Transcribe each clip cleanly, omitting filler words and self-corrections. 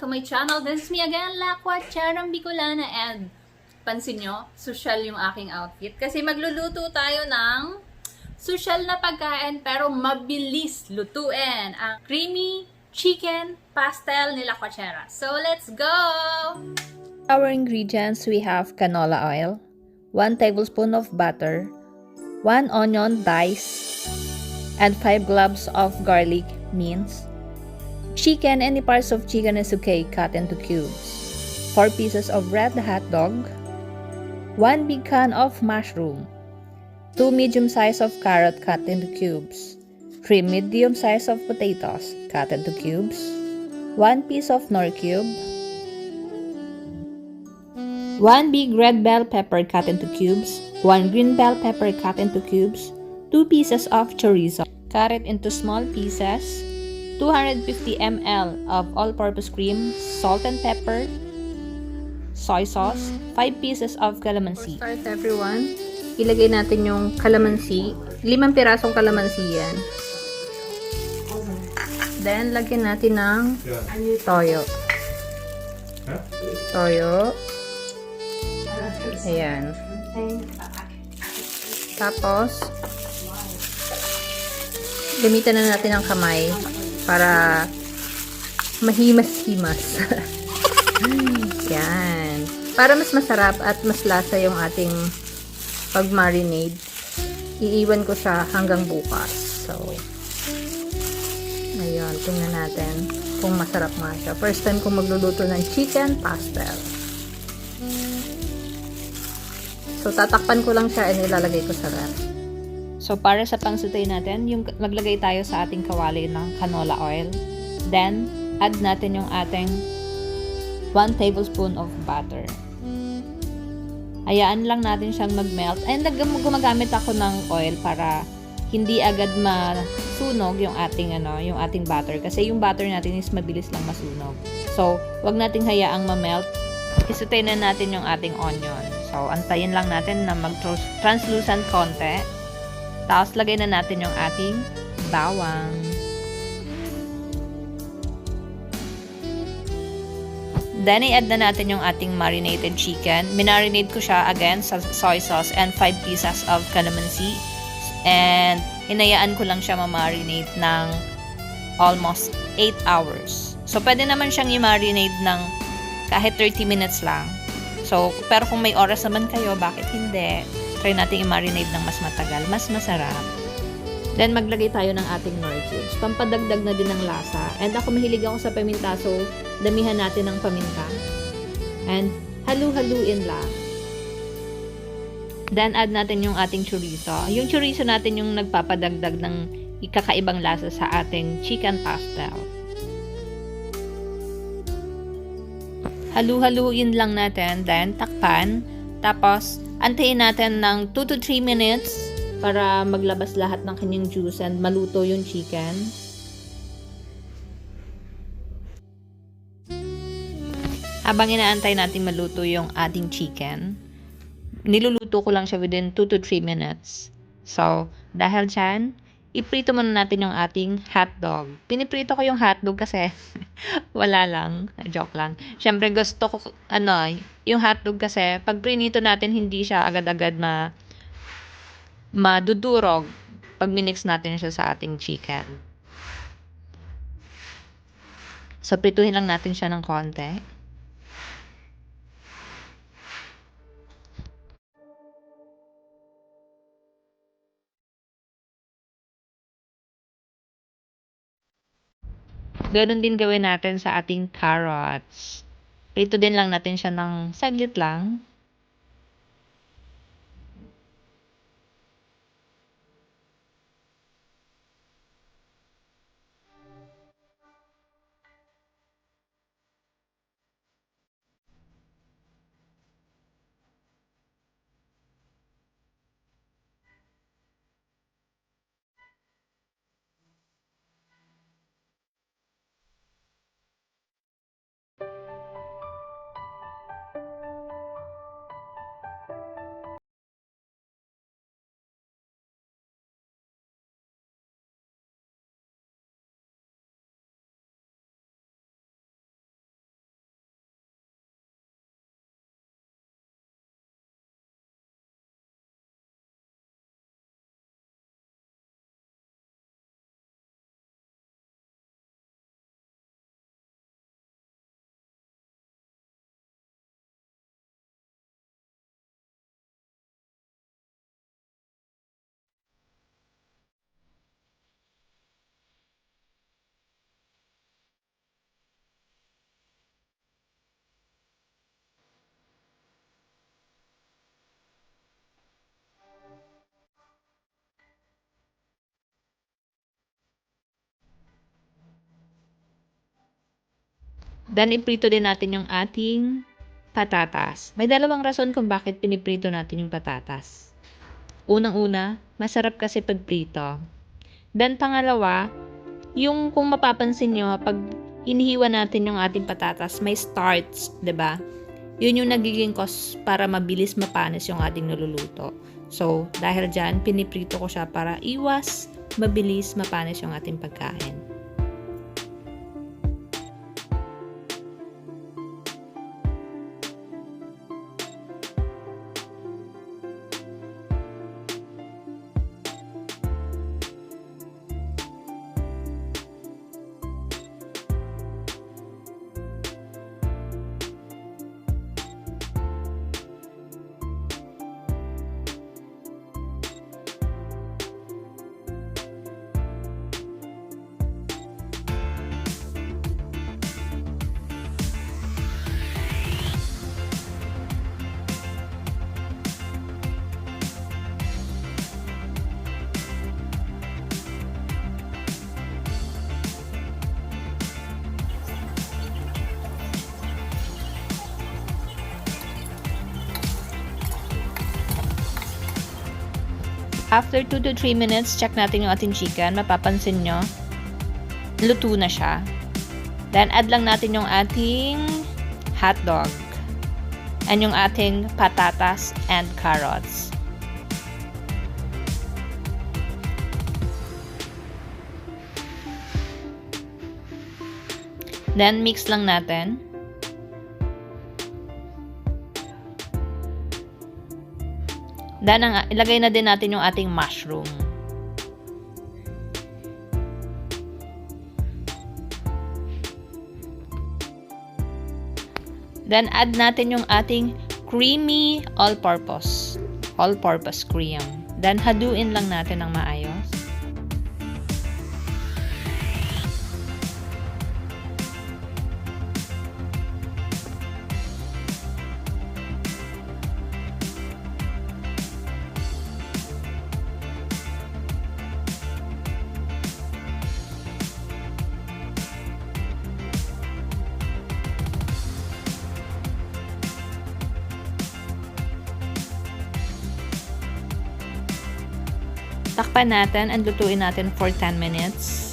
my channel. This is me again, Lakwa Charang Bicolana, and pansin nyo, social yung aking outfit. Kasi magluluto tayo ng social na pagkain pero mabilis lutuin. Ang creamy chicken pastel ni Lakwa Chera. So let's go! Our ingredients, we have canola oil, 1 tablespoon of butter, 1 onion diced, and 5 cloves of garlic minced. Chicken, any parts of chicken is okay, cut into cubes. 4 pieces of red hot dog, 1 big can of mushroom, 2 medium size of carrot cut into cubes, 3 medium size of potatoes cut into cubes, 1 piece of nor cube, 1 big red bell pepper cut into cubes, 1 green bell pepper cut into cubes, 2 pieces of chorizo, cut it into small pieces, 250 ml of all-purpose cream, salt and pepper, soy sauce, 5 pieces of calamansi. For start everyone, ilagay natin yung calamansi. 5 pirasong calamansi yan. Then, lagyan natin ng toyo. Toyo. Ayan. Tapos, gamitan na natin ang kamay para mahimas-himas. Yan. Para mas masarap at mas lasa yung ating pag-marinade, iiwan ko siya hanggang bukas. So, ayun. Tingnan natin kung masarap nga siya. First time kong magluluto ng chicken pastel. So, tatakpan ko lang siya and ilalagay ko sa ref. So, para sa pangsutay natin, yung maglagay tayo sa ating kawali ng canola oil. Then, add natin yung ating 1 tablespoon of butter. Hayaan lang natin siyang mag-melt. And gumagamit ako ng oil para hindi agad masunog yung ating butter kasi yung butter natin is mabilis lang masunog. So, wag nating hayaang ma-melt. Isutay na natin yung ating onion. So, antayin lang natin na mag-translucent konti. Tapos, lagay na natin yung ating bawang. Then, i-add na natin yung ating marinated chicken. Minarinate ko siya again sa soy sauce and 5 pieces of calamansi. And, hinayaan ko lang siya ma-marinate ng almost 8 hours. So, pwede naman siyang i-marinate ng kahit 30 minutes lang. So, pero kung may oras naman kayo, bakit hindi? Try natin i-marinate ng mas matagal. Mas masarap. Then, maglagay tayo ng ating nor cubes. Pampadagdag na din ng lasa. And ako mahilig ako sa paminta, so damihan natin ng paminta. And halu-haluin lang. Then, add natin yung ating chorizo. Yung chorizo natin yung nagpapadagdag ng ikakaibang lasa sa ating chicken pastel. Halu-haluin lang natin. Then, takpan. Tapos, antayin natin ng 2 to 3 minutes para maglabas lahat ng kanyang juice and maluto yung chicken. Habang inaantay natin maluto yung ating chicken, niluluto ko lang siya within 2 to 3 minutes. So, dahil dyan, iprito muna natin yung ating hotdog. Piniprito ko yung hotdog kasi wala lang. Joke lang. Siyempre gusto ko, yung hotdog kasi, pag prinito natin, hindi siya agad-agad madudurog pag minix natin siya sa ating chicken. So, prituhin lang natin siya ng konti. Ganun din gawin natin sa ating carrots. Prito din lang natin siya ng saglit lang. Then, iprito din natin yung ating patatas. May dalawang rason kung bakit piniprito natin yung patatas. Unang-una, masarap kasi pag prito. Then, pangalawa, yung kung mapapansin nyo, pag hinihiwa natin yung ating patatas, may starch, 'di ba? Yun yung nagiging cause para mabilis mapanis yung ating niluluto. So, dahil dyan, piniprito ko siya para iwas mabilis mapanis yung ating pagkain. After 2 to 3 minutes, check natin yung ating chicken. Mapapansin nyo, luto na siya. Then, add lang natin yung ating hotdog. And yung ating patatas and carrots. Then, mix lang natin. Then, ilagay na din natin yung ating mushroom. Then, add natin yung ating creamy all-purpose cream. Then, haluin lang natin ng maayos. Takpan natin and lutuin natin for 10 minutes.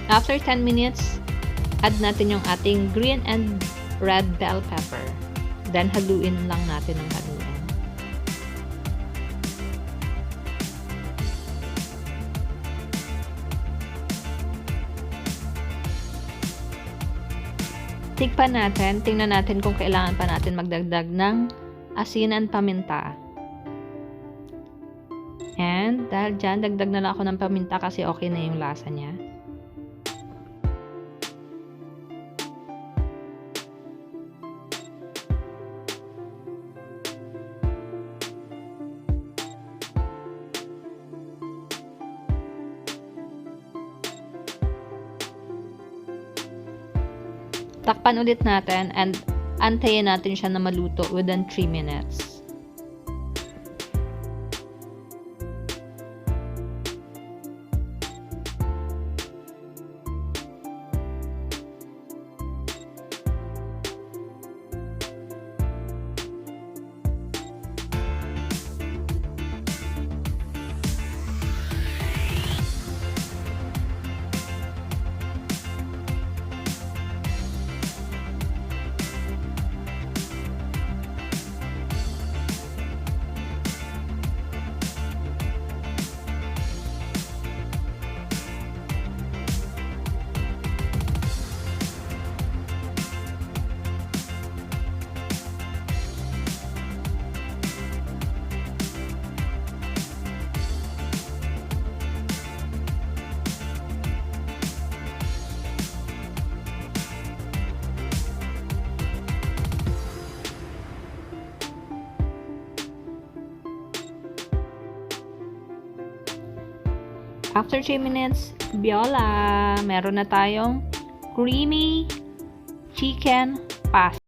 After 10 minutes, add natin yung ating green and red bell pepper. Then, haluin lang natin ng haluin. Tikpan natin, tingnan natin kung kailangan pa natin magdagdag ng asin and paminta. And, dahil dyan, dagdag na lang ako ng paminta kasi okay na yung lasa niya. Takpan ulit natin and antayin natin siya na maluto within 3 minutes. After 3 minutes, voila! Meron na tayong creamy chicken pasta.